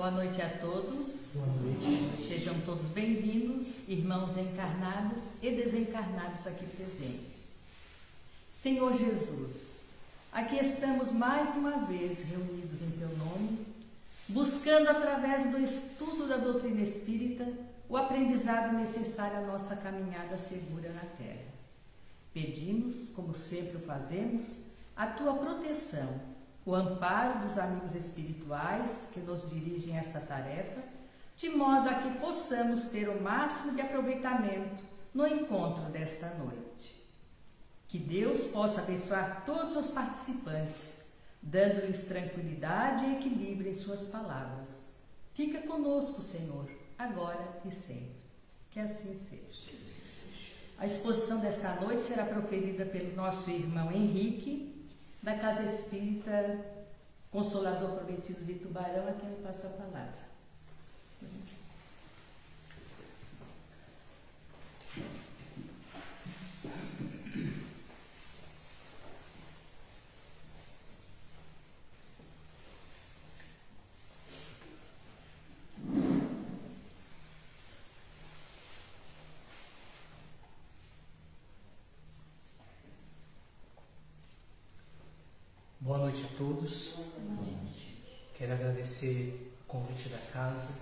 Boa noite a todos. Boa noite. Sejam todos bem-vindos, irmãos encarnados e desencarnados aqui presentes. Senhor Jesus, aqui estamos mais uma vez reunidos em Teu nome, buscando através do estudo da doutrina espírita o aprendizado necessário à nossa caminhada segura na Terra. Pedimos, como sempre o fazemos, a Tua proteção, o amparo dos amigos espirituais que nos dirigem a esta tarefa, de modo a que possamos ter o máximo de aproveitamento no encontro desta noite. Que Deus possa abençoar todos os participantes, dando-lhes tranquilidade e equilíbrio em suas palavras. Fica conosco, Senhor, agora e sempre. Que assim seja. A exposição desta noite será proferida pelo nosso irmão Henrique, da Casa Espírita Consolador Prometido de Tubarão, a quem eu passo a palavra. Boa noite a todos. Quero agradecer o convite da casa.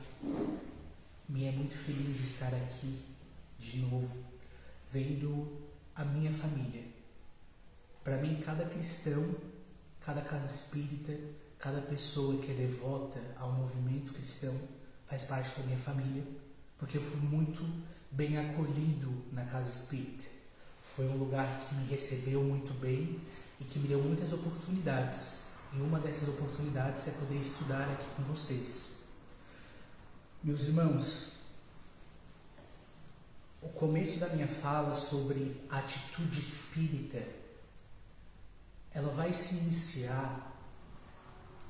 Me é muito feliz estar aqui de novo, vendo a minha família. Para mim, cada cristão, cada casa espírita, cada pessoa que é devota ao movimento cristão faz parte da minha família, porque eu fui muito bem acolhido na casa espírita. Foi um lugar que me recebeu muito bem e que me deu muitas oportunidades. E uma dessas oportunidades é poder estudar aqui com vocês. Meus irmãos, o começo da minha fala sobre a atitude espírita, ela vai se iniciar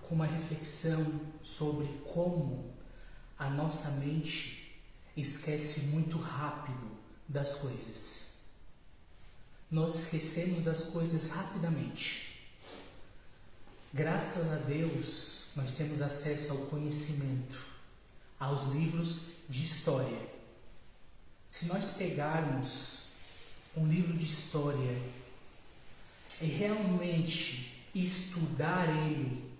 com uma reflexão sobre como a nossa mente esquece muito rápido das coisas. Nós esquecemos das coisas rapidamente. Graças a Deus, nós temos acesso ao conhecimento, aos livros de história. Se nós pegarmos um livro de história e realmente estudar ele,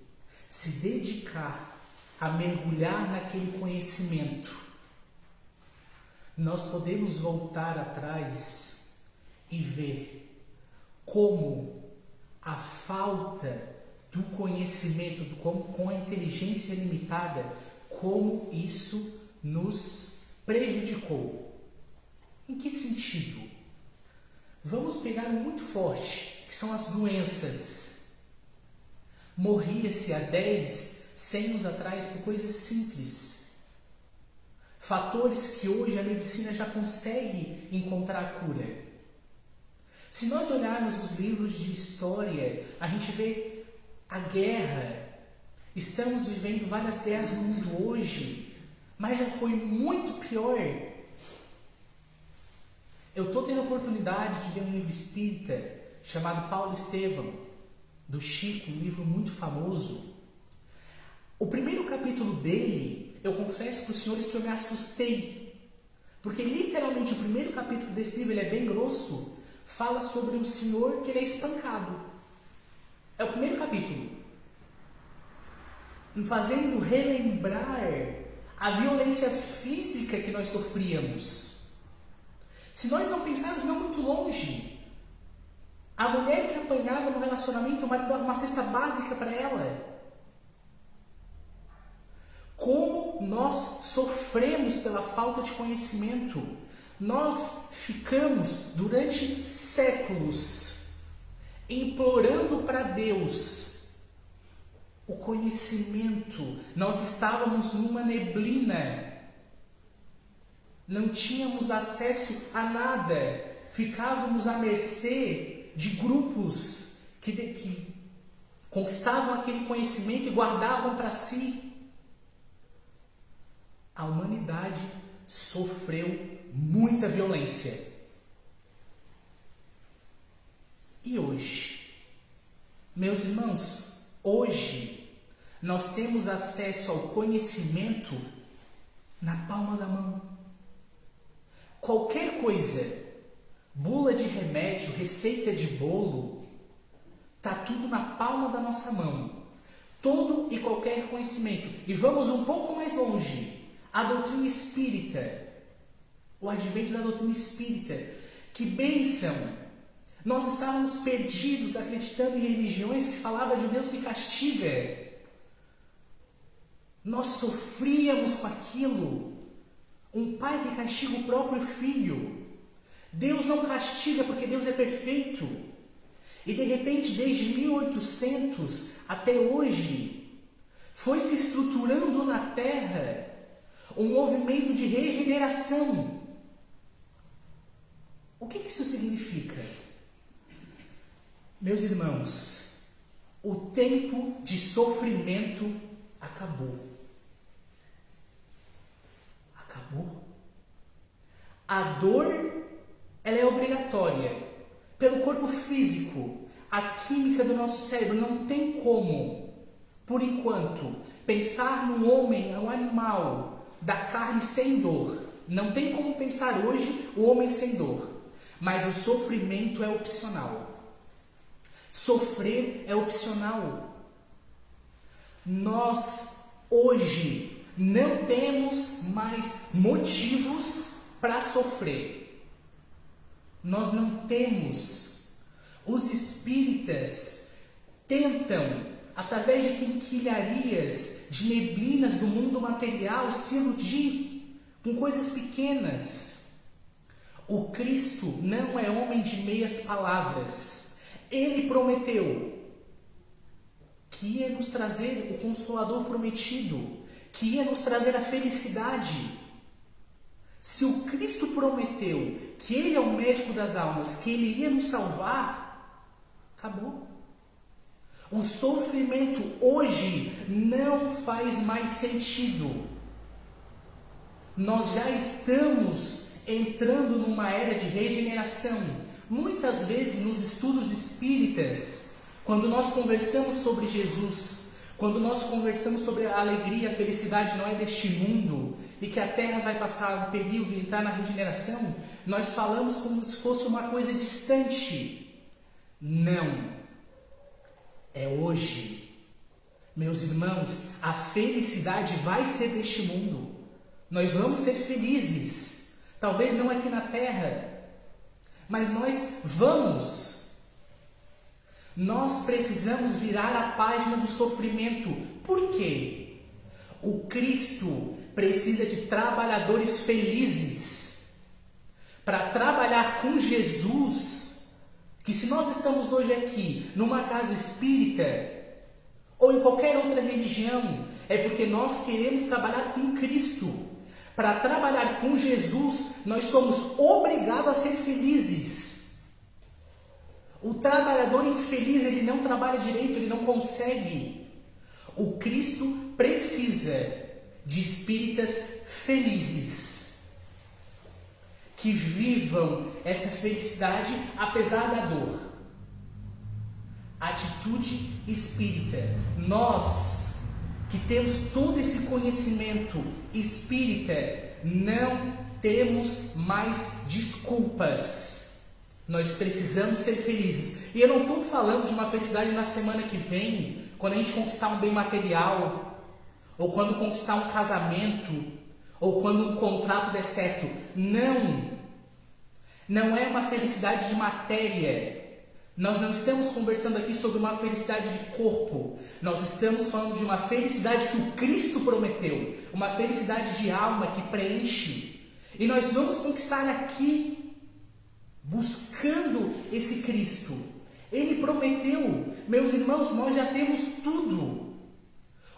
se dedicar a mergulhar naquele conhecimento, nós podemos voltar atrás e ver como a falta do conhecimento, com a inteligência limitada, como isso nos prejudicou. Em que sentido? Vamos pegar um muito forte, que são as doenças. Morria-se há 10, 100 anos atrás por coisas simples. Fatores que hoje a medicina já consegue encontrar a cura. Se nós olharmos os livros de história, a gente vê a guerra. Estamos vivendo várias guerras no mundo hoje, mas já foi muito pior. Eu estou tendo a oportunidade de ler um livro espírita chamado Paulo Estevam, do Chico, um livro muito famoso. O primeiro capítulo dele, eu confesso para os senhores que eu me assustei, porque literalmente o primeiro capítulo desse livro, ele é bem grosso, fala sobre um senhor que ele é espancado. É o primeiro capítulo. Fazendo relembrar a violência física que nós sofríamos. Se nós não pensarmos não muito longe, a mulher que apanhava no relacionamento, o marido dava uma cesta básica para ela. Como nós sofremos pela falta de conhecimento. Nós ficamos durante séculos implorando para Deus o conhecimento. Nós estávamos numa neblina, não tínhamos acesso a nada, ficávamos à mercê de grupos que conquistavam aquele conhecimento e guardavam para si. A humanidade sofreu muita violência. E hoje, meus irmãos, hoje nós temos acesso ao conhecimento na palma da mão. Qualquer coisa, bula de remédio, receita de bolo, está tudo na palma da nossa mão. Todo e qualquer conhecimento. E vamos um pouco mais longe. A doutrina espírita, o advento da doutrina espírita. Que bênção! Nós estávamos perdidos acreditando em religiões que falavam de Deus que castiga. Nós sofríamos com aquilo. Um pai que castiga o próprio filho. Deus não castiga porque Deus é perfeito. E de repente, desde 1800 até hoje, foi se estruturando na Terra um movimento de regeneração. O que isso significa? Meus irmãos, o tempo de sofrimento acabou. Acabou. A dor, ela é obrigatória. Pelo corpo físico, a química do nosso cérebro não tem como, por enquanto, pensar num homem, um animal da carne sem dor. Não tem como pensar hoje o homem sem dor. Mas o sofrimento é opcional. Sofrer é opcional. Nós, hoje, não temos mais motivos para sofrer. Nós não temos. Os espíritas tentam, através de quinquilharias, de neblinas do mundo material, se iludir com coisas pequenas. O Cristo não é homem de meias palavras. Ele prometeu que ia nos trazer o Consolador prometido, que ia nos trazer a felicidade. Se o Cristo prometeu que Ele é o médico das almas, que Ele iria nos salvar, acabou. O sofrimento hoje não faz mais sentido. Nós já estamos entrando numa era de regeneração. Muitas vezes nos estudos espíritas, quando nós conversamos sobre Jesus, quando nós conversamos sobre a alegria, a felicidade não é deste mundo e que a Terra vai passar um período e entrar na regeneração, nós falamos como se fosse uma coisa distante. Não. É hoje. Meus irmãos, a felicidade vai ser deste mundo. Nós vamos ser felizes. Talvez não aqui na Terra, mas nós vamos. Nós precisamos virar a página do sofrimento. Por quê? O Cristo precisa de trabalhadores felizes. Para trabalhar com Jesus, que se nós estamos hoje aqui numa casa espírita ou em qualquer outra religião, é porque nós queremos trabalhar com Cristo. Para trabalhar com Jesus, nós somos obrigados a ser felizes. O trabalhador infeliz, ele não trabalha direito, ele não consegue. O Cristo precisa de espíritas felizes, que vivam essa felicidade apesar da dor. Atitude espírita. Nós, que temos todo esse conhecimento espírita, não temos mais desculpas. Nós precisamos ser felizes. E eu não estou falando de uma felicidade na semana que vem, quando a gente conquistar um bem material, ou quando conquistar um casamento, ou quando um contrato der certo. Não. Não é uma felicidade de matéria. Nós não estamos conversando aqui sobre uma felicidade de corpo. Nós estamos falando de uma felicidade que o Cristo prometeu. Uma felicidade de alma que preenche. E nós vamos conquistar aqui, buscando esse Cristo. Ele prometeu. Meus irmãos, nós já temos tudo.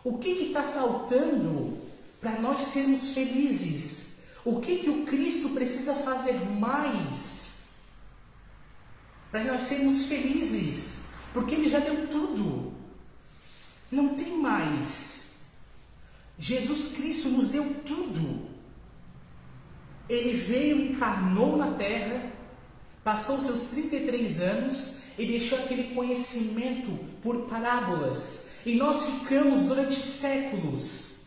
O que está faltando para nós sermos felizes? O que o Cristo precisa fazer mais para nós sermos felizes? Porque Ele já deu tudo. Não tem mais. Jesus Cristo nos deu tudo. Ele veio, encarnou na Terra, passou seus 33 anos e deixou aquele conhecimento por parábolas. E nós ficamos durante séculos.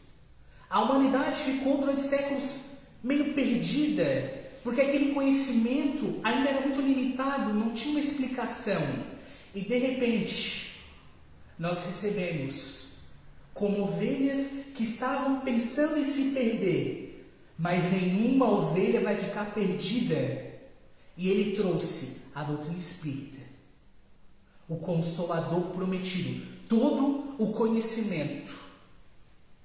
A humanidade ficou durante séculos meio perdida, porque aquele conhecimento ainda era muito limitado, não tinha uma explicação. E de repente, nós recebemos como ovelhas que estavam pensando em se perder, mas nenhuma ovelha vai ficar perdida. E ele trouxe a doutrina espírita, o Consolador prometido, todo o conhecimento.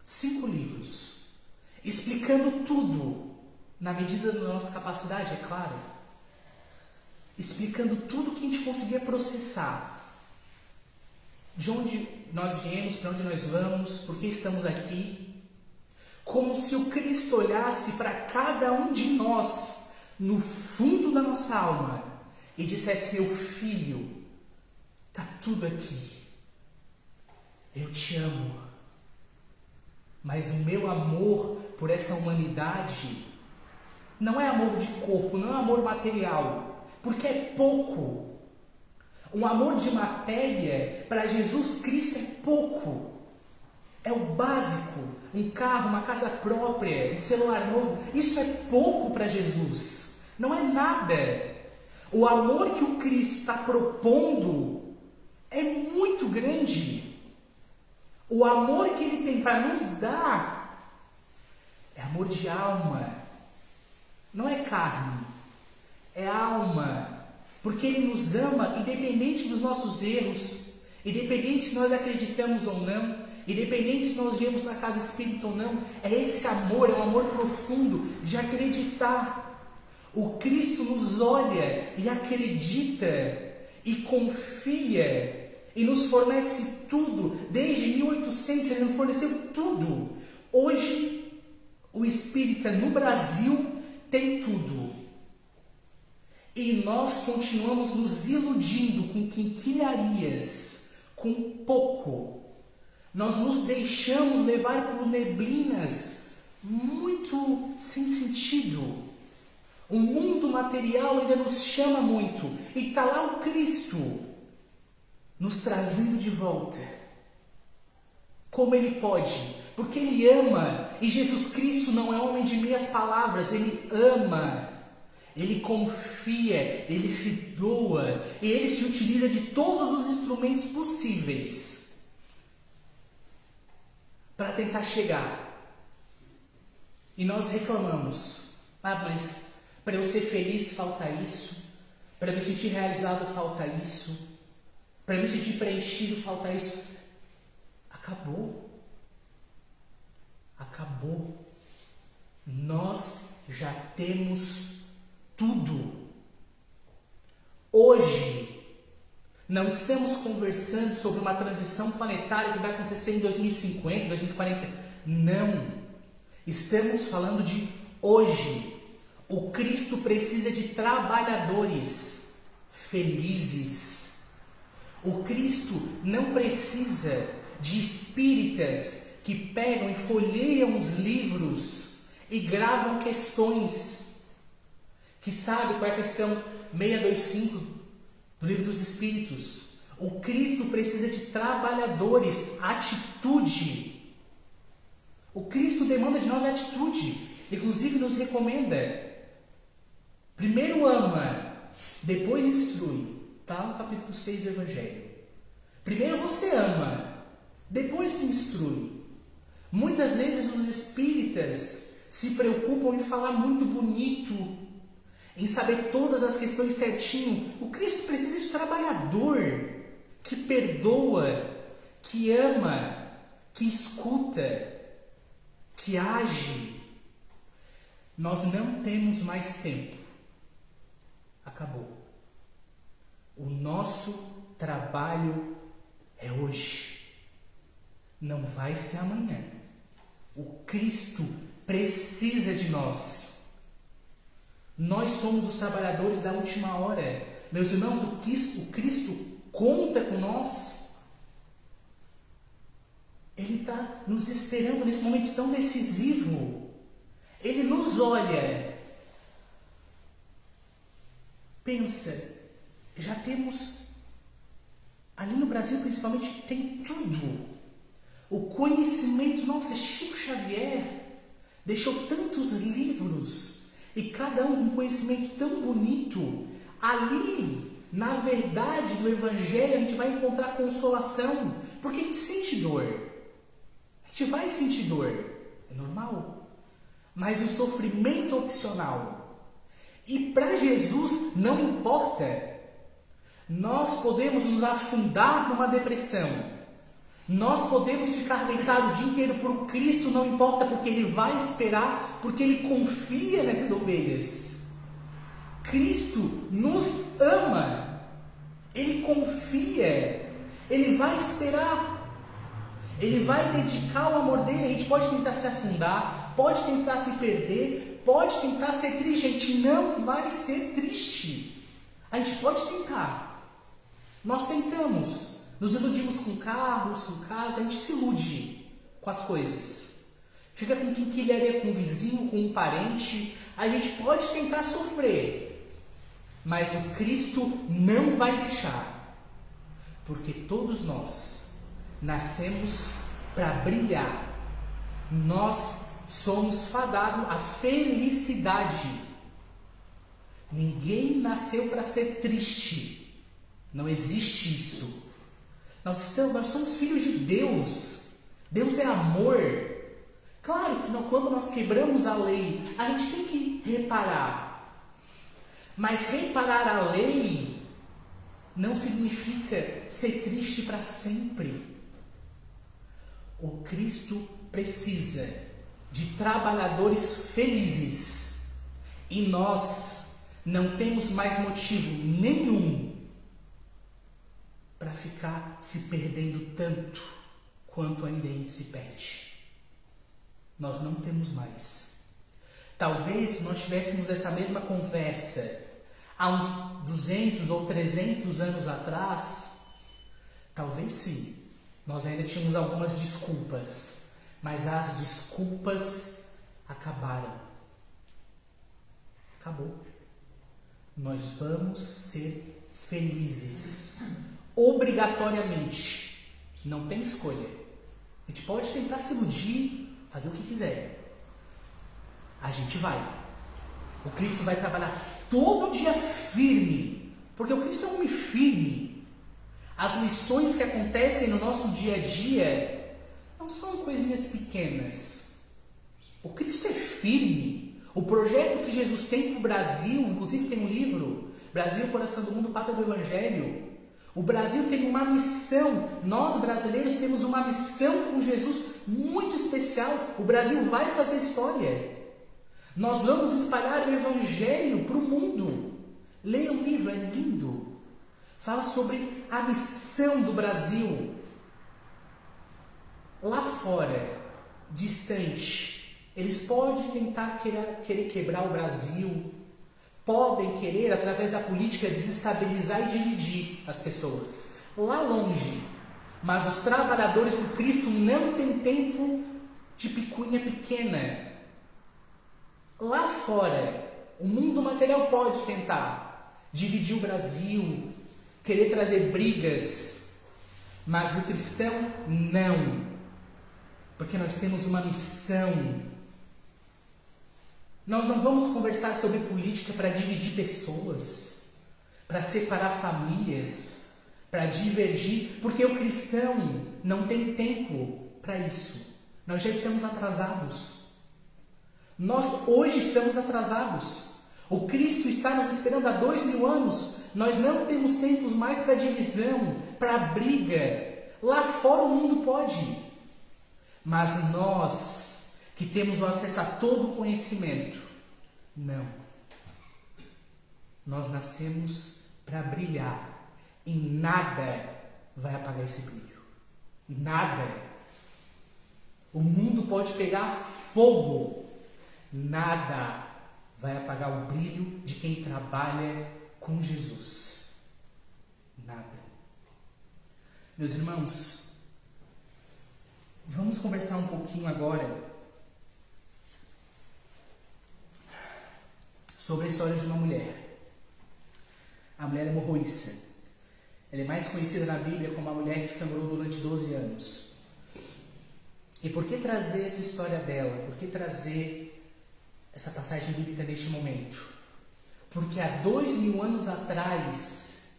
5 livros, explicando tudo, na medida da nossa capacidade, é claro. Explicando tudo que a gente conseguia processar. De onde nós viemos, para onde nós vamos, por que estamos aqui. Como se o Cristo olhasse para cada um de nós, no fundo da nossa alma, e dissesse: meu filho, está tudo aqui. Eu te amo. Mas o meu amor por essa humanidade não é amor de corpo, não é amor material, porque é pouco. Um amor de matéria para Jesus Cristo é pouco. É o básico. Um carro, uma casa própria, um celular novo, isso é pouco para Jesus. Não é nada. O amor que o Cristo está propondo é muito grande. O amor que Ele tem para nos dar é amor de alma. Não é carne, é alma. Porque Ele nos ama independente dos nossos erros, independente se nós acreditamos ou não, independente se nós viemos na casa espírita ou não. É esse amor, é um amor profundo de acreditar. O Cristo nos olha e acredita e confia e nos fornece tudo. Desde 1800 Ele nos forneceu tudo. Hoje, o espírita no Brasil tem tudo. E nós continuamos nos iludindo com quinquilharias, com pouco. Nós nos deixamos levar por neblinas muito sem sentido. O mundo material ainda nos chama muito. E está lá o Cristo nos trazendo de volta. Como Ele pode? Porque Ele ama. E Jesus Cristo não é homem de meias palavras. Ele ama. Ele confia. Ele se doa. E Ele se utiliza de todos os instrumentos possíveis para tentar chegar. E nós reclamamos. Mas para eu ser feliz falta isso. Para me sentir realizado falta isso. Para me sentir preenchido falta isso. Acabou. Acabou. Nós já temos tudo. Hoje, não estamos conversando sobre uma transição planetária que vai acontecer em 2050, 2040. Não. Estamos falando de hoje. O Cristo precisa de trabalhadores felizes. O Cristo não precisa de espíritas que pegam e folheiam os livros e gravam questões. Que sabe qual é a questão 625 do Livro dos Espíritos. O Cristo precisa de trabalhadores, atitude. O Cristo demanda de nós atitude. Inclusive nos recomenda. Primeiro ama, depois instrui. Está no capítulo 6 do Evangelho. Primeiro você ama, depois se instrui. Muitas vezes os espíritas se preocupam em falar muito bonito, em saber todas as questões certinho. O Cristo precisa de trabalhador que perdoa, que ama, que escuta, que age. Nós não temos mais tempo. Acabou. O nosso trabalho é hoje. Não vai ser amanhã. O Cristo precisa de nós. Nós somos os trabalhadores da última hora. Meus irmãos, o Cristo conta com nós. Ele está nos esperando nesse momento tão decisivo. Ele nos olha. Pensa, já temos, ali no Brasil principalmente, tem tudo. O conhecimento, nossa, Chico Xavier deixou tantos livros e cada um com um conhecimento tão bonito. Ali, na verdade do Evangelho, a gente vai encontrar consolação, porque a gente sente dor. A gente vai sentir dor, é normal. Mas o sofrimento é opcional. E para Jesus não importa. Nós podemos nos afundar numa depressão. Nós podemos ficar deitados o dia inteiro por Cristo, não importa, porque Ele vai esperar, porque Ele confia nessas ovelhas. Cristo nos ama, Ele confia, Ele vai esperar, Ele vai dedicar o amor dele. A gente pode tentar se afundar, pode tentar se perder, pode tentar ser triste, a gente não vai ser triste. A gente pode tentar, nós tentamos. Nos iludimos com carros, com casa, a gente se ilude com as coisas. Fica com quinquilharia com um vizinho, com um parente. A gente pode tentar sofrer, mas o Cristo não vai deixar. Porque todos nós nascemos para brilhar. Nós somos fadados à felicidade. Ninguém nasceu para ser triste. Não existe isso. Nós somos filhos de Deus. Deus é amor. Claro que quando nós quebramos a lei, a gente tem que reparar. Mas reparar a lei não significa ser triste para sempre. O Cristo precisa de trabalhadores felizes. E nós não temos mais motivo nenhum para ficar se perdendo tanto quanto ainda a gente se perde. Nós não temos mais. Talvez se nós tivéssemos essa mesma conversa há uns 200 ou 300 anos atrás, talvez sim, nós ainda tínhamos algumas desculpas, mas as desculpas acabaram. Acabou. Nós vamos ser felizes. Obrigatoriamente. Não tem escolha. A gente pode tentar se iludir, fazer o que quiser. A gente vai. O Cristo vai trabalhar todo dia firme. Porque o Cristo é um homem firme. As lições que acontecem no nosso dia a dia não são coisinhas pequenas. O Cristo é firme. O projeto que Jesus tem para o Brasil, inclusive tem um livro, Brasil, Coração do Mundo, Pátria do Evangelho. O Brasil tem uma missão, nós brasileiros temos uma missão com Jesus muito especial. O Brasil vai fazer história. Nós vamos espalhar o Evangelho para o mundo. Leia o livro, é lindo. Fala sobre a missão do Brasil. Lá fora, distante, eles podem tentar querer quebrar o Brasil. Podem querer, através da política, desestabilizar e dividir as pessoas. Lá longe. Mas os trabalhadores do Cristo não têm tempo de picuinha pequena. Lá fora, o mundo material pode tentar dividir o Brasil, querer trazer brigas. Mas o cristão, não. Porque nós temos uma missão. Nós não vamos conversar sobre política para dividir pessoas, para separar famílias, para divergir, porque o cristão não tem tempo para isso. Nós já estamos atrasados. Nós hoje estamos atrasados. O Cristo está nos esperando há 2000 anos. Nós não temos tempos mais para divisão, para briga. Lá fora o mundo pode. Mas nós, que temos o acesso a todo o conhecimento, não. Nós nascemos para brilhar. E nada vai apagar esse brilho. Nada. O mundo pode pegar fogo. Nada vai apagar o brilho de quem trabalha com Jesus. Nada. Meus irmãos, vamos conversar um pouquinho agora sobre a história de uma mulher. A mulher hemorroíça. Ela é mais conhecida na Bíblia como a mulher que sangrou durante 12 anos. E por que trazer essa história dela? Por que trazer essa passagem bíblica neste momento? Porque há 2000 anos atrás,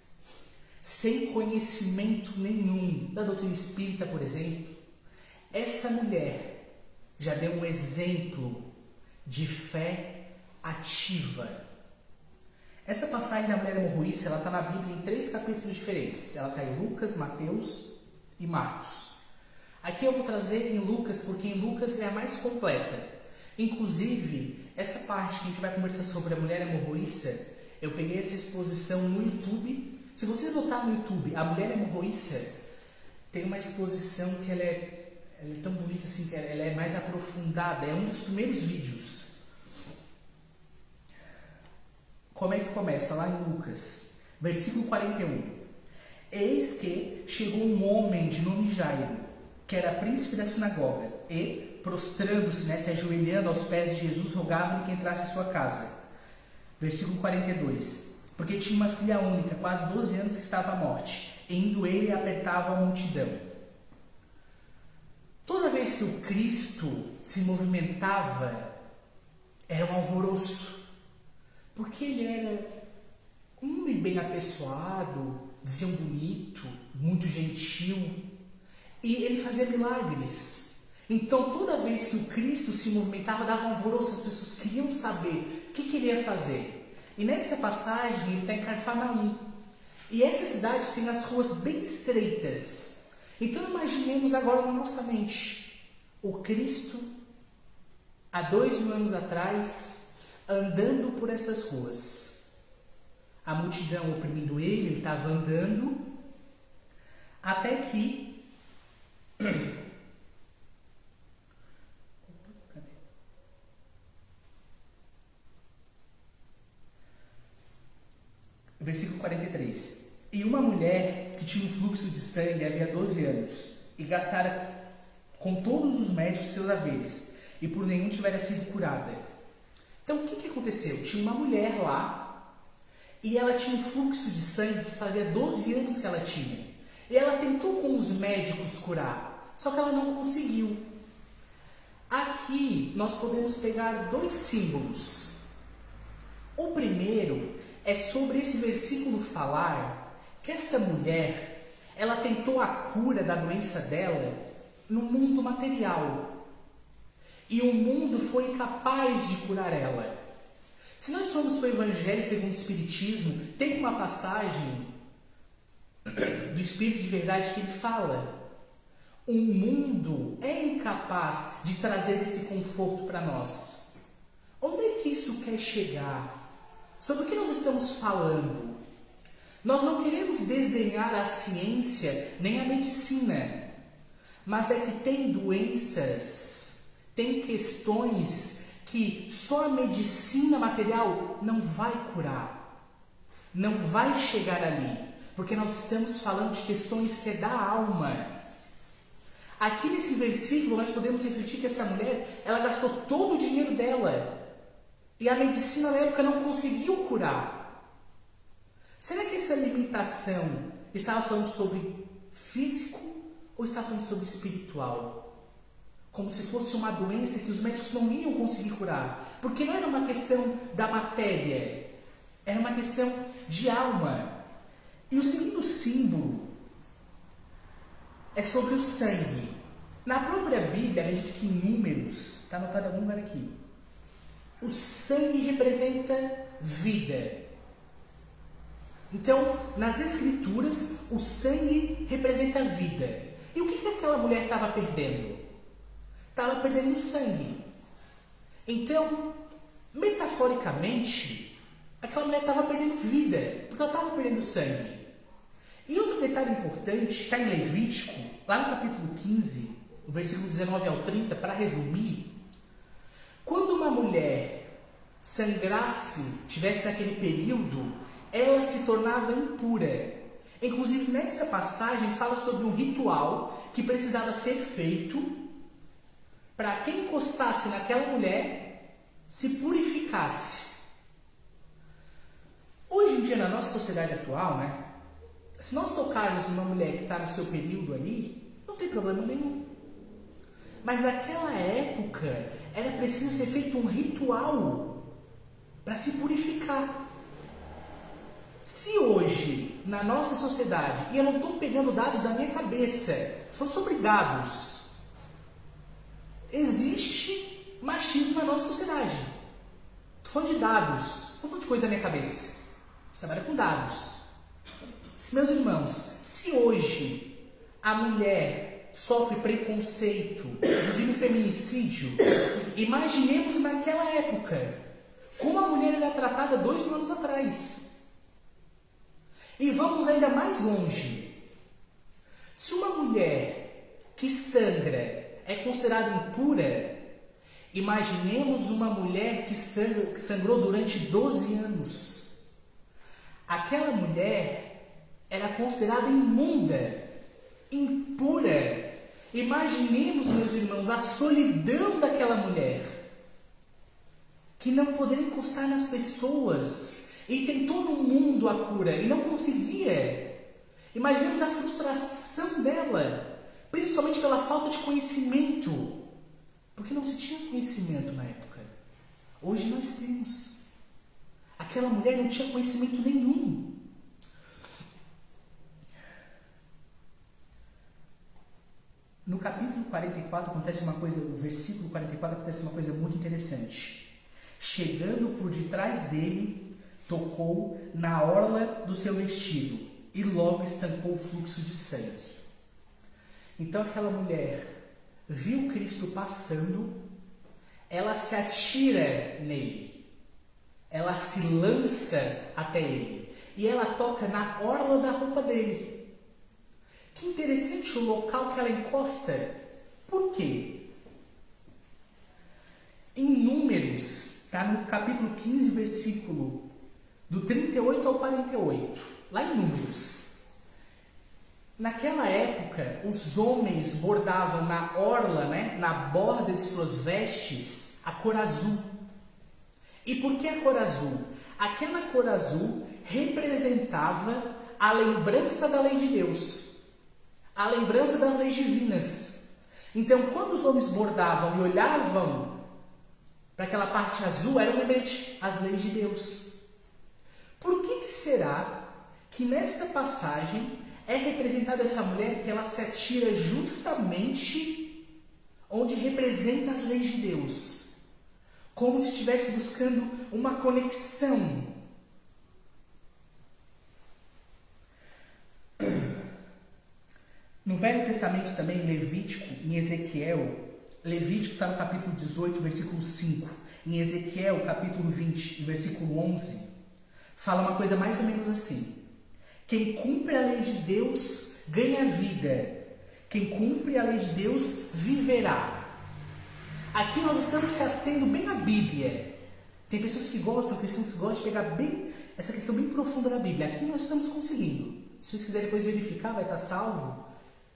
sem conhecimento nenhum da doutrina espírita, por exemplo, essa mulher já deu um exemplo de fé ativa. Essa passagem da mulher hemorroíça, ela está na Bíblia em 3 capítulos diferentes. Ela está em Lucas, Mateus e Marcos. Aqui eu vou trazer em Lucas, porque em Lucas é a mais completa. Inclusive, essa parte que a gente vai conversar sobre a mulher hemorroíça, eu peguei essa exposição no YouTube. Se você botar no YouTube, a mulher hemorroíça, tem uma exposição que ela é tão bonita assim, que ela é mais aprofundada. É um dos primeiros vídeos. Como é que começa? Lá em Lucas, versículo 41. Eis que chegou um homem de nome Jairo, que era príncipe da sinagoga, e, prostrando-se, se ajoelhando aos pés de Jesus, rogava-lhe que entrasse em sua casa. Versículo 42. Porque tinha uma filha única, quase 12 anos, que estava à morte. E indo ele, apertava a multidão. Toda vez que o Cristo se movimentava, era um alvoroço. Porque ele era um homem bem apessoado, diziam bonito, muito gentil. E ele fazia milagres. Então, toda vez que o Cristo se movimentava, dava um alvoroço, as pessoas queriam saber o que ele ia fazer. E nesta passagem, ele está em Cafarnaum. E essa cidade tem as ruas bem estreitas. Então, imaginemos agora na nossa mente o Cristo, há 2000 anos atrás, andando por essas ruas. A multidão oprimindo ele estava andando, até que versículo 43. E uma mulher que tinha um fluxo de sangue havia 12 anos e gastara com todos os médicos seus haveres e por nenhum tivera sido curada. Então o que aconteceu? Tinha uma mulher lá e ela tinha um fluxo de sangue que fazia 12 anos que ela tinha. E ela tentou com os médicos curar, só que ela não conseguiu. Aqui nós podemos pegar 2 símbolos. O primeiro é sobre esse versículo falar que esta mulher, ela tentou a cura da doença dela no mundo material. E o mundo foi incapaz de curar ela. Se nós formos para o Evangelho segundo o Espiritismo, tem uma passagem do Espírito de Verdade que ele fala: o mundo é incapaz de trazer esse conforto para nós. Onde é que isso quer chegar? Sobre o que nós estamos falando? Nós não queremos desdenhar a ciência nem a medicina, mas é que tem doenças, tem questões que só a medicina material não vai curar, não vai chegar ali. Porque nós estamos falando de questões que é da alma. Aqui nesse versículo nós podemos refletir que essa mulher, ela gastou todo o dinheiro dela. E a medicina na época não conseguiu curar. Será que essa limitação estava falando sobre físico ou estava falando sobre espiritual? Como se fosse uma doença que os médicos não iam conseguir curar. Porque não era uma questão da matéria. Era uma questão de alma. E o segundo símbolo é sobre o sangue. Na própria Bíblia, a gente que em Números, está anotado em algum lugar aqui, o sangue representa vida. Então, nas Escrituras, o sangue representa vida. E o que aquela mulher estava perdendo? Estava perdendo sangue. Então, metaforicamente, aquela mulher estava perdendo vida, porque ela estava perdendo sangue. E outro detalhe importante, está em Levítico, lá no capítulo 15, o versículo 19 ao 30, para resumir, quando uma mulher sangrasse, tivesse naquele período, ela se tornava impura. Inclusive, nessa passagem, fala sobre um ritual que precisava ser feito para quem encostasse naquela mulher se purificasse. Hoje em dia, na nossa sociedade atual, se nós tocarmos numa mulher que está no seu período ali, não tem problema nenhum. Mas naquela época era preciso ser feito um ritual para se purificar. Se hoje, na nossa sociedade, e eu não estou pegando dados da minha cabeça, são sobre dados, existe machismo na nossa sociedade. Estou falando de dados, não estou falando de coisa da minha cabeça. A gente trabalha com dados. Meus irmãos, se hoje a mulher sofre preconceito, inclusive feminicídio, imaginemos naquela época como a mulher era tratada 2 mil anos atrás. E vamos ainda mais longe. Se uma mulher que sangra é considerada impura, imaginemos uma mulher que sangrou durante 12 anos. Aquela mulher era considerada imunda, impura. Imaginemos, meus irmãos, a solidão daquela mulher, que não poderia encostar nas pessoas e tentou no mundo a cura e não conseguia. Imaginemos a frustração dela, principalmente pela falta de conhecimento, porque não se tinha conhecimento na época. Hoje nós temos. Aquela mulher não tinha conhecimento nenhum. No capítulo 44 acontece uma coisa, no versículo 44 acontece uma coisa muito interessante. Chegando por detrás dele, tocou na orla do seu vestido e logo estancou o fluxo de sangue. Então aquela mulher viu Cristo passando, ela se atira nele, ela se lança até ele e ela toca na orla da roupa dele. Que interessante o local que ela encosta. Por quê? Em Números, está no capítulo 15, versículo do 38 ao 48. Lá em Números. Naquela época, os homens bordavam na orla, na borda de suas vestes, a cor azul. E por que a cor azul? Aquela cor azul representava a lembrança da lei de Deus. A lembrança das leis divinas. Então, quando os homens bordavam e olhavam para aquela parte azul, era um lembrete, as leis de Deus. Por que será que nesta passagem é representada essa mulher que ela se atira justamente onde representa as leis de Deus? Como se estivesse buscando uma conexão. No Velho Testamento também, Levítico, em Ezequiel, Levítico está no capítulo 18, versículo 5. Em Ezequiel, capítulo 20, versículo 11, fala uma coisa mais ou menos assim. Quem cumpre a lei de Deus ganha vida. Quem cumpre a lei de Deus viverá. Aqui nós estamos se atendo bem à Bíblia. Tem pessoas que gostam, cristãos que gostam de pegar bem essa questão bem profunda da Bíblia. Aqui nós estamos conseguindo. Se vocês quiserem depois verificar, vai estar salvo.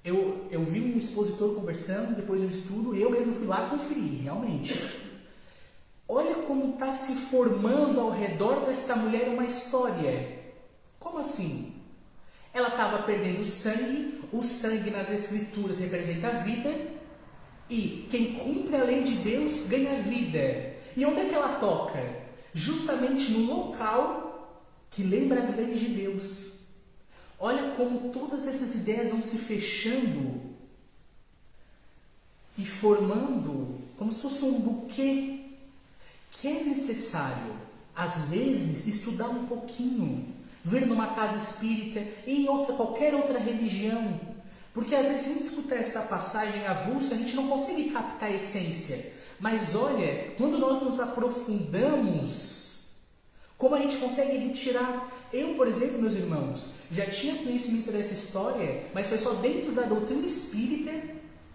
Eu vi um expositor conversando, depois do estudo, eu mesmo fui lá conferir, realmente. Olha como está se formando ao redor desta mulher uma história. Como assim? Ela estava perdendo sangue, o sangue nas escrituras representa a vida, e quem cumpre a lei de Deus ganha vida. E onde é que ela toca? Justamente no local que lembra as leis de Deus. Olha como todas essas ideias vão se fechando e formando como se fosse um buquê que é necessário, às vezes, estudar um pouquinho, ver numa casa espírita e em qualquer outra religião. Porque às vezes, se a gente escutar essa passagem avulsa, a gente não consegue captar a essência. Mas olha, quando nós nos aprofundamos, como a gente consegue retirar. Eu, por exemplo, meus irmãos, já tinha conhecimento dessa história, mas foi só dentro da doutrina espírita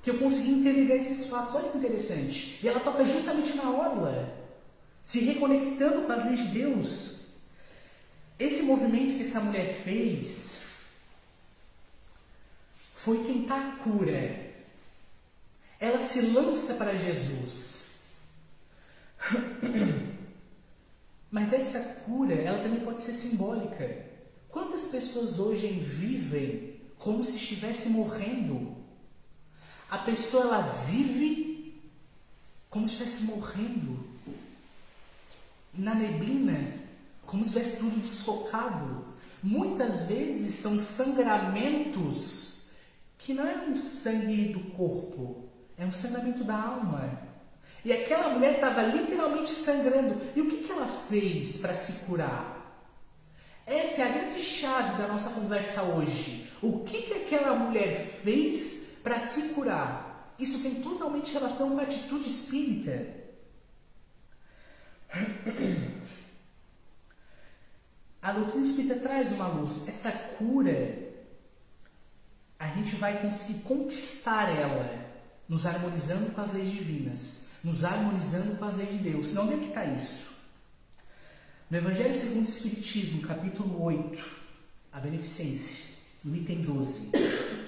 que eu consegui interligar esses fatos. Olha que interessante. E ela toca justamente na orla, se reconectando com as leis de Deus. Esse movimento que essa mulher fez foi tentar a cura. Ela se lança para Jesus. Mas essa cura, ela também pode ser simbólica. Quantas pessoas hoje vivem como se estivesse morrendo? A pessoa, ela vive como se estivesse morrendo, na neblina, como se estivesse tudo desfocado. Muitas vezes são sangramentos que não é um sangue do corpo, é um sangramento da alma. E aquela mulher estava literalmente sangrando. E o que ela fez para se curar? Essa é a grande chave da nossa conversa hoje. O que aquela mulher fez para se curar? Isso tem totalmente relação com a atitude espírita. A doutrina espírita traz uma luz. Essa cura, a gente vai conseguir conquistar ela, nos harmonizando com as leis divinas, nos harmonizando com as leis de Deus. Não, onde é que está isso? No Evangelho segundo o Espiritismo, capítulo 8, a Beneficência, no item 12.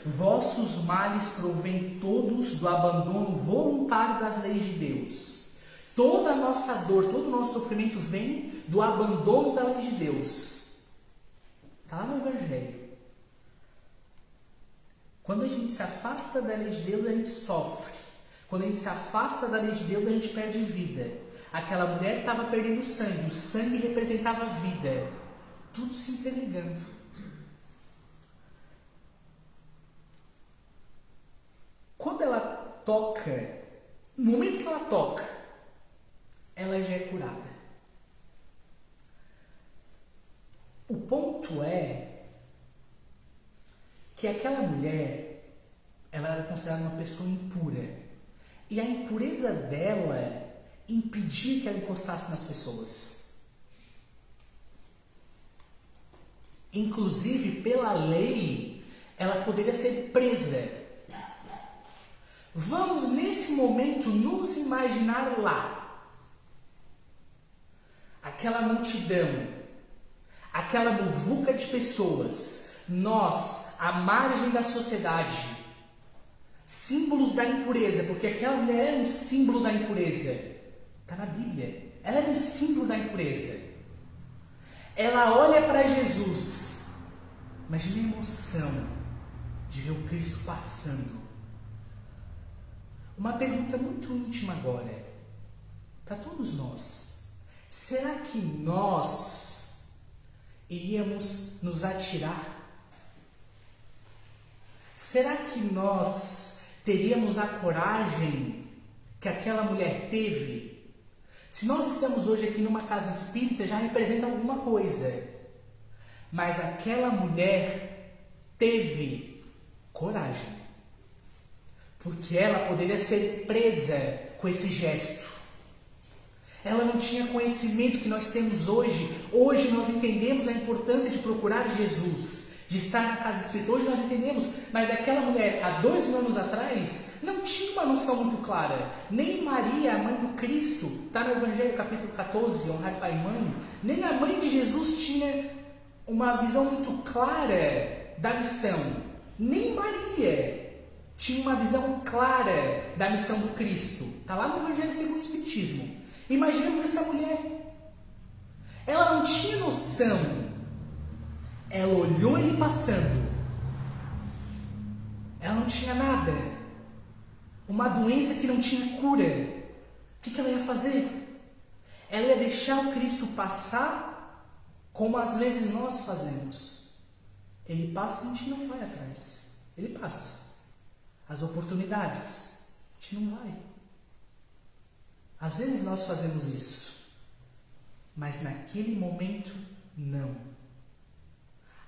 Vossos males provêm todos do abandono voluntário das leis de Deus. Toda a nossa dor, todo o nosso sofrimento vem do abandono da lei de Deus. Está lá no Evangelho. Quando a gente se afasta da lei de Deus, a gente sofre. Quando a gente se afasta da lei de Deus, a gente perde vida. Aquela mulher estava perdendo sangue. O sangue representava a vida. Tudo se interligando. Quando ela toca, no momento que ela toca, ela já é curada. O ponto é que aquela mulher, ela era considerada uma pessoa impura. E a impureza dela impedia que ela encostasse nas pessoas. Inclusive, pela lei, ela poderia ser presa. Vamos, nesse momento, nos imaginar lá. Aquela multidão, aquela muvuca de pessoas, nós, à margem da sociedade, símbolos da impureza, porque aquela mulher era um símbolo da impureza. Está na Bíblia. Ela era um símbolo da impureza. Ela olha para Jesus. Imagina a emoção de ver o Cristo passando. Uma pergunta muito íntima agora, para todos nós. Será que nós iríamos nos atirar? Será que nós teríamos a coragem que aquela mulher teve? Se nós estamos hoje aqui numa casa espírita, já representa alguma coisa. Mas aquela mulher teve coragem. Porque ela poderia ser presa com esse gesto. Ela não tinha conhecimento que nós temos hoje. Hoje nós entendemos a importância de procurar Jesus, de estar na casa espírita. Hoje nós entendemos, mas aquela mulher, há 2000 anos atrás, não tinha uma noção muito clara. Nem Maria, a mãe do Cristo, está no Evangelho capítulo 14, honrar pai e mãe, nem a mãe de Jesus tinha uma visão muito clara da missão. Nem Maria tinha uma visão clara da missão do Cristo. Está lá no Evangelho segundo o Espiritismo. Imaginemos essa mulher. Ela não tinha noção. Ela olhou ele passando. Ela não tinha nada. Uma doença que não tinha cura. O que ela ia fazer? Ela ia deixar o Cristo passar como às vezes nós fazemos. Ele passa e a gente não vai atrás. Ele passa. As oportunidades, a gente não vai. Às vezes nós fazemos isso, mas naquele momento, não.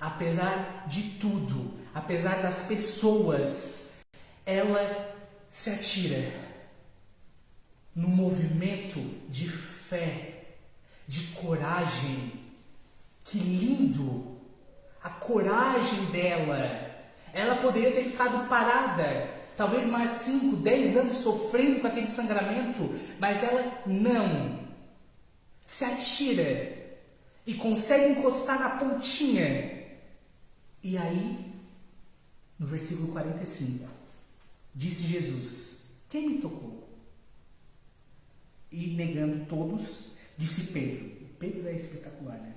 Apesar de tudo, apesar das pessoas, ela se atira num movimento de fé, de coragem. Que lindo! A coragem dela. Ela poderia ter ficado parada, talvez mais 5, 10 anos sofrendo com aquele sangramento, mas ela não. Se atira e consegue encostar na pontinha. E aí, no versículo 45, disse Jesus: quem me tocou? E negando todos, disse Pedro. Pedro é espetacular, né?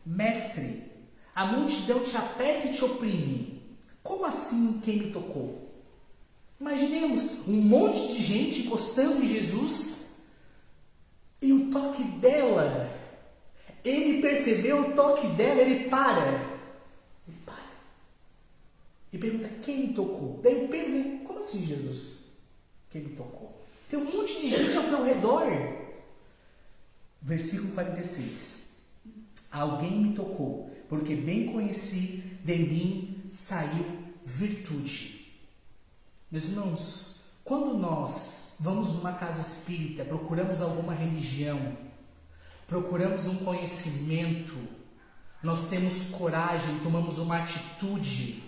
Mestre, a multidão te aperta e te oprime. Como assim quem me tocou? Imaginemos um monte de gente encostando em Jesus e o toque dela. Ele percebeu o toque dela, ele para. Ele para. E pergunta, quem me tocou? Daí Pedro, como assim, Jesus? Quem me tocou? Tem um monte de gente ao teu redor. Versículo 46. Alguém me tocou, porque bem conheci, de mim saiu virtude. Meus irmãos, quando nós vamos numa casa espírita, procuramos alguma religião, procuramos um conhecimento, nós temos coragem, tomamos uma atitude,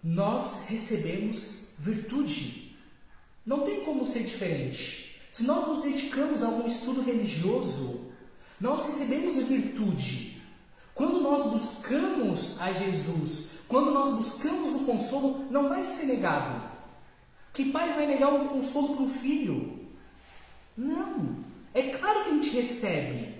nós recebemos virtude. Não tem como ser diferente. Se nós nos dedicamos a algum estudo religioso, nós recebemos virtude. Quando nós buscamos a Jesus, quando nós buscamos o consolo, não vai ser negado. Que pai vai negar um consolo para um filho? Não. É claro que a gente recebe.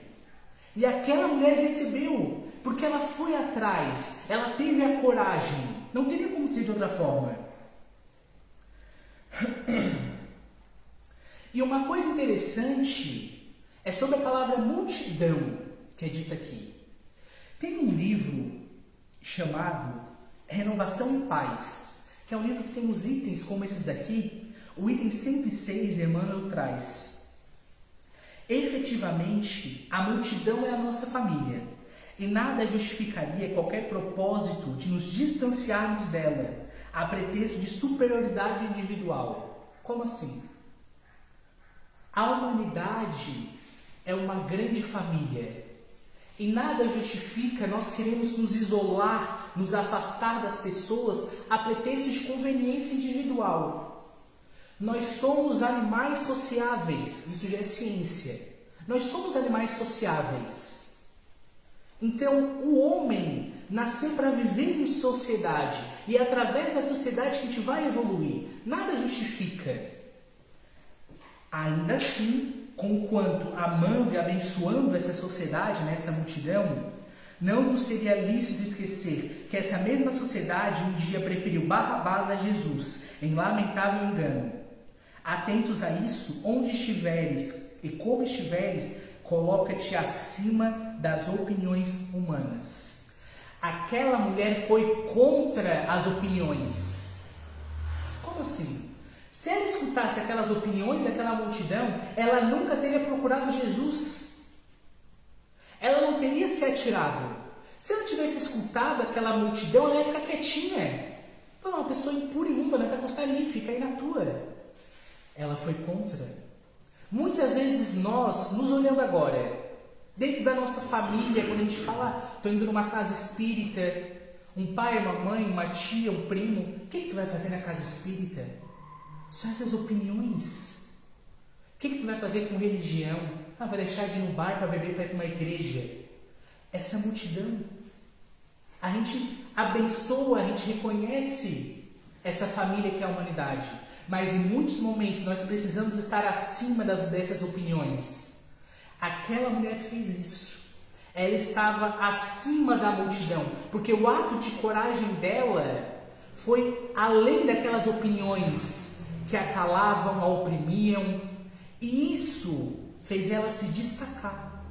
E aquela mulher recebeu, porque ela foi atrás, ela teve a coragem. Não teria como ser de outra forma. E uma coisa interessante é sobre a palavra multidão, que é dita aqui. Tem um livro chamado Renovação e Paz, que é um livro que tem os itens como esses daqui. O item 106, Emmanuel traz: efetivamente, a multidão é a nossa família, e nada justificaria qualquer propósito de nos distanciarmos dela, a pretexto de superioridade individual. Como assim? A humanidade é uma grande família, e nada justifica nós queremos nos isolar, nos afastar das pessoas a pretexto de conveniência individual. Nós somos animais sociáveis, isso já é ciência. Nós somos animais sociáveis. Então, o homem nasceu para viver em sociedade, e é através da sociedade que a gente vai evoluir. Nada justifica. Ainda assim, conquanto amando e abençoando essa sociedade, nessa multidão, não nos seria lícito esquecer que essa mesma sociedade um dia preferiu Barrabás a Jesus, em lamentável engano. Atentos a isso, onde estiveres e como estiveres, coloca-te acima das opiniões humanas. Aquela mulher foi contra as opiniões. Como assim? Se ela escutasse aquelas opiniões daquela multidão, ela nunca teria procurado Jesus. Ela não teria se atirado. Se ela tivesse escutado aquela multidão, ela ia ficar quietinha. Então, uma pessoa impura e imunda, não vai encostar ali, fica aí na tua. Ela foi contra. Muitas vezes nós, nos olhando agora, dentro da nossa família, quando a gente fala, estou indo numa casa espírita, um pai, uma mãe, uma tia, um primo, o que tu vai fazer na casa espírita? Só essas opiniões. O que tu vai fazer com religião? Vai deixar de ir no bar para beber para ir para uma igreja? Essa multidão. A gente abençoa, a gente reconhece essa família que é a humanidade. Mas em muitos momentos nós precisamos estar acima dessas opiniões. Aquela mulher fez isso. Ela estava acima da multidão. Porque o ato de coragem dela foi além daquelas opiniões que a calavam, a oprimiam, e isso fez ela se destacar.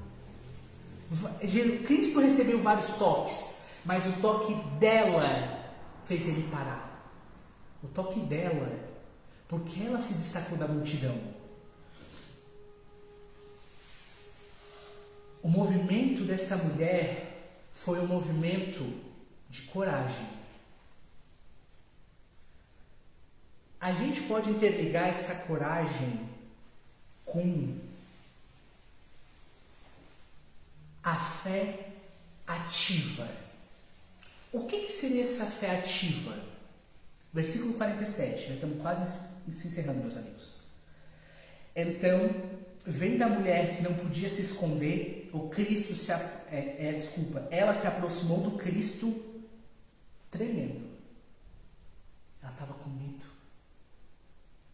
Cristo recebeu vários toques, mas o toque dela fez ele parar. O toque dela, porque ela se destacou da multidão. O movimento dessa mulher foi um movimento de coragem. A gente pode interligar essa coragem com a fé ativa. O que seria essa fé ativa? Versículo 47, já estamos quase se encerrando, meus amigos. Então, vendo a mulher que não podia se esconder, ela se aproximou do Cristo tremendo. Ela estava com medo.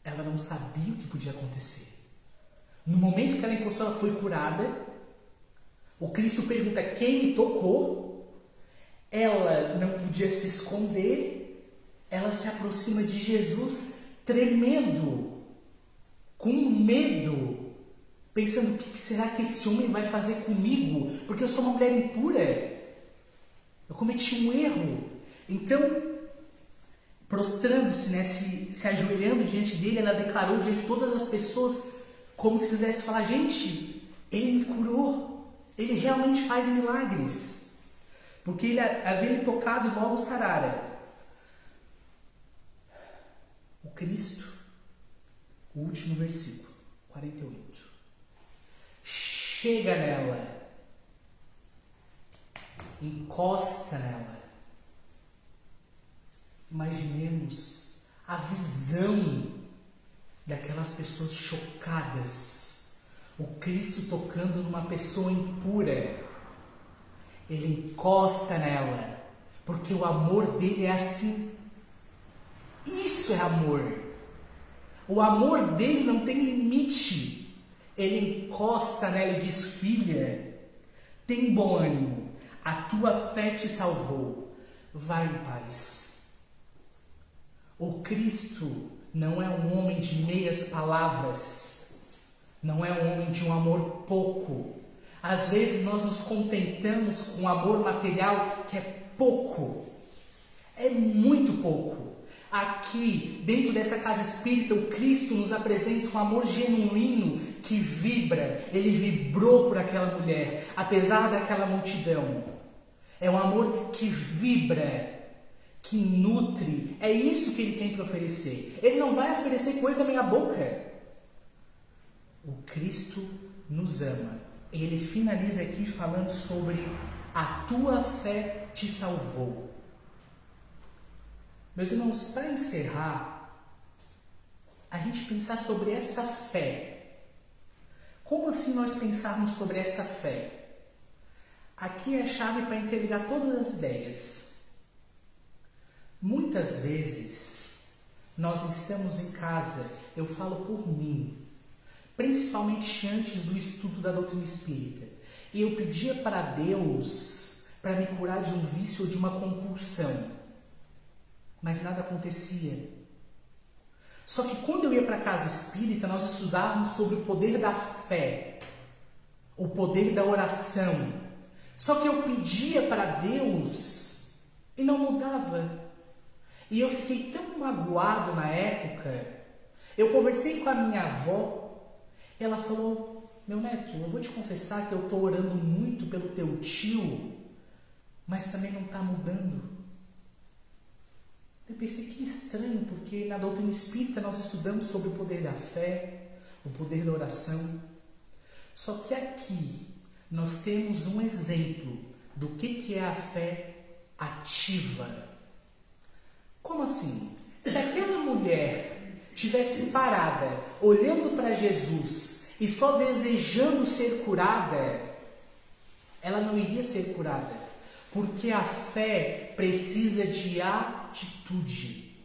Ela não sabia o que podia acontecer. No momento que ela encostou, ela foi curada. O Cristo pergunta quem me tocou. Ela não podia se esconder. Ela se aproxima de Jesus tremendo, com medo, pensando: o que será que esse homem vai fazer comigo? Porque eu sou uma mulher impura. Eu cometi um erro. Então, prostrando-se, né, se ajoelhando diante dele, ela declarou diante de todas as pessoas, como se quisesse falar: gente, ele me curou. Ele realmente faz milagres. Porque ele havia lhe tocado e logo sarara. O Cristo, o último versículo, 48. Chega nela, encosta nela. Imaginemos a visão daquelas pessoas chocadas. O Cristo tocando numa pessoa impura. Ele encosta nela, porque o amor dele é assim. Isso é amor. O amor dele não tem limite. Ele encosta nela e diz: filha, tem bom ânimo, a tua fé te salvou. Vai em paz. O Cristo não é um homem de meias palavras. Não é um homem de um amor pouco. Às vezes nós nos contentamos com um amor material que é pouco. É muito pouco. Aqui, dentro dessa casa espírita, o Cristo nos apresenta um amor genuíno que vibra. Ele vibrou por aquela mulher, apesar daquela multidão. É um amor que vibra, que nutre. É isso que ele tem para oferecer. Ele não vai oferecer coisa meia boca. O Cristo nos ama. E ele finaliza aqui falando sobre: a tua fé te salvou. Meus irmãos, para encerrar, a gente pensar sobre essa fé. Como assim nós pensarmos sobre essa fé? Aqui é a chave para interligar todas as ideias. Muitas vezes, nós estamos em casa, eu falo por mim, principalmente antes do estudo da doutrina espírita, e eu pedia para Deus para me curar de um vício ou de uma compulsão. Mas nada acontecia. Só que quando eu ia para a casa espírita, nós estudávamos sobre o poder da fé, o poder da oração. Só que eu pedia para Deus e não mudava. E eu fiquei tão magoado na época. Eu conversei com a minha avó. Ela falou: meu neto, eu vou te confessar que eu estou orando muito pelo teu tio, mas também não está mudando. Eu pensei: que estranho, porque na doutrina espírita nós estudamos sobre o poder da fé, o poder da oração. Só que aqui nós temos um exemplo do que é a fé ativa. Como assim? Se aquela mulher tivesse parada, olhando para Jesus e só desejando ser curada, ela não iria ser curada. Porque a fé precisa de atitude.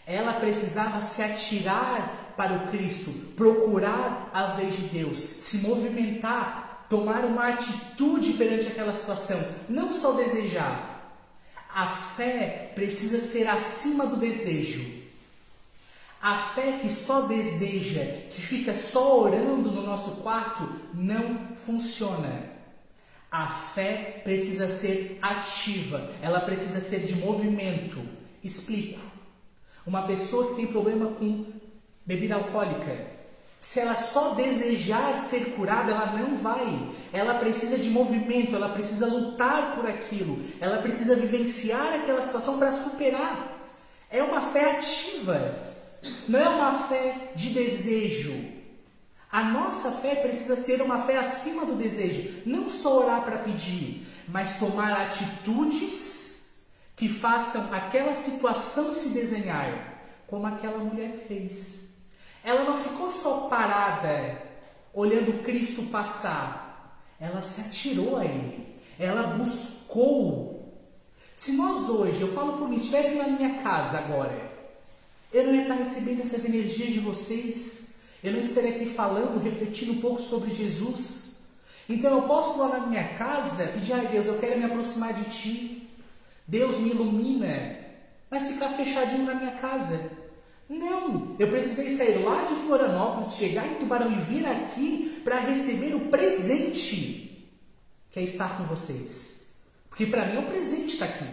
Ela precisava se atirar para o Cristo, procurar as leis de Deus, se movimentar, tomar uma atitude perante aquela situação, não só desejar. A fé precisa ser acima do desejo. A fé que só deseja, que fica só orando no nosso quarto, não funciona. A fé precisa ser ativa, ela precisa ser de movimento. Explico. Uma pessoa que tem problema com bebida alcoólica, se ela só desejar ser curada, ela não vai. Ela precisa de movimento, ela precisa lutar por aquilo, ela precisa vivenciar aquela situação para superar. É uma fé ativa, não é uma fé de desejo. A nossa fé precisa ser uma fé acima do desejo. Não só orar para pedir, mas tomar atitudes que façam aquela situação se desenhar, como aquela mulher fez. Ela não ficou só parada, olhando Cristo passar. Ela se atirou a Ele. Ela buscou. Se nós hoje, eu falo por mim, estivesse na minha casa agora, eu não ia estar recebendo essas energias de vocês. Eu não estaria aqui falando, refletindo um pouco sobre Jesus. Então eu posso lá na minha casa pedir: ai Deus, eu quero me aproximar de Ti. Deus me ilumina. Mas ficar fechadinho na minha casa. Não, eu precisei sair lá de Florianópolis, chegar em Tubarão e vir aqui para receber o presente que é estar com vocês. Porque para mim é um presente estar aqui.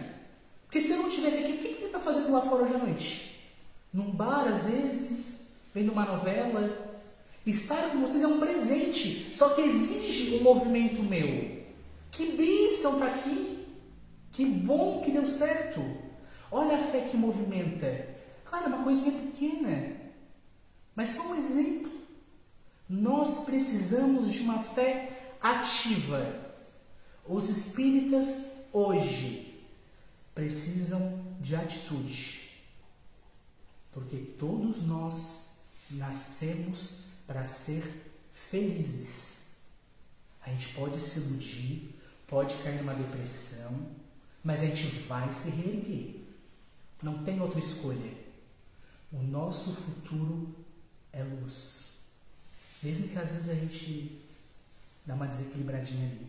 Porque se eu não estivesse aqui, o que eu ia estar fazendo lá fora hoje à noite? Num bar, às vezes, vendo uma novela. Estar com vocês é um presente, só que exige um movimento meu. Que bênção estar aqui. Que bom que deu certo. Olha a fé que movimenta. Claro, é uma coisinha pequena, mas só um exemplo. Nós precisamos de uma fé ativa. Os espíritas hoje precisam de atitude, porque todos nós nascemos para ser felizes. A gente pode se iludir, pode cair numa depressão, mas a gente vai se reerguer. Não tem outra escolha. O nosso futuro é luz. Mesmo que às vezes a gente dá uma desequilibradinha ali.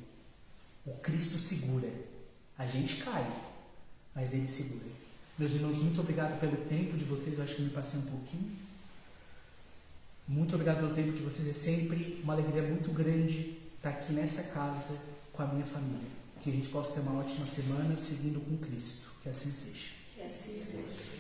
O Cristo segura. A gente cai, mas Ele segura. Meus irmãos, muito obrigado pelo tempo de vocês. Eu acho que eu me passei um pouquinho. Muito obrigado pelo tempo de vocês. É sempre uma alegria muito grande estar aqui nessa casa com a minha família. Que a gente possa ter uma ótima semana seguindo com Cristo. Que assim seja. Que assim seja.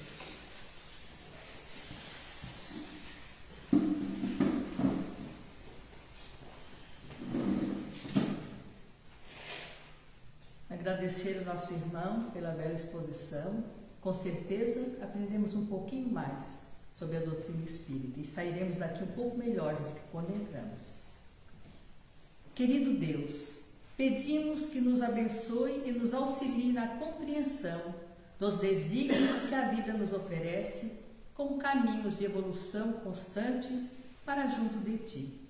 Agradecer ao nosso irmão pela bela exposição. Com certeza aprendemos um pouquinho mais sobre a doutrina espírita e sairemos daqui um pouco melhores do que quando entramos. Querido Deus, pedimos que nos abençoe e nos auxilie na compreensão dos desígnios que a vida nos oferece como caminhos de evolução constante para junto de Ti.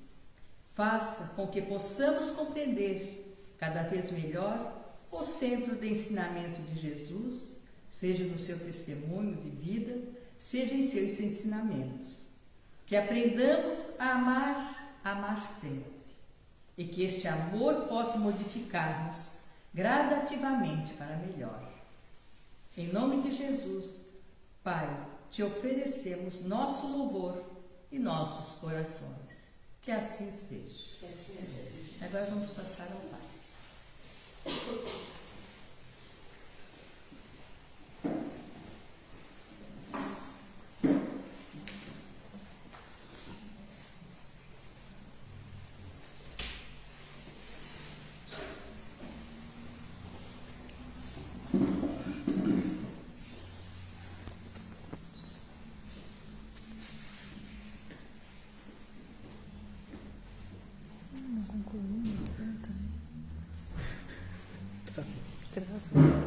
Faça com que possamos compreender cada vez melhor o centro de ensinamento de Jesus, seja no seu testemunho de vida, seja em seus ensinamentos. Que aprendamos a amar sempre, e que este amor possa modificar-nos gradativamente para melhor. Em nome de Jesus, Pai, te oferecemos nosso louvor e nossos corações. Que assim seja. Que assim seja. Agora vamos passar ao passe. Trava.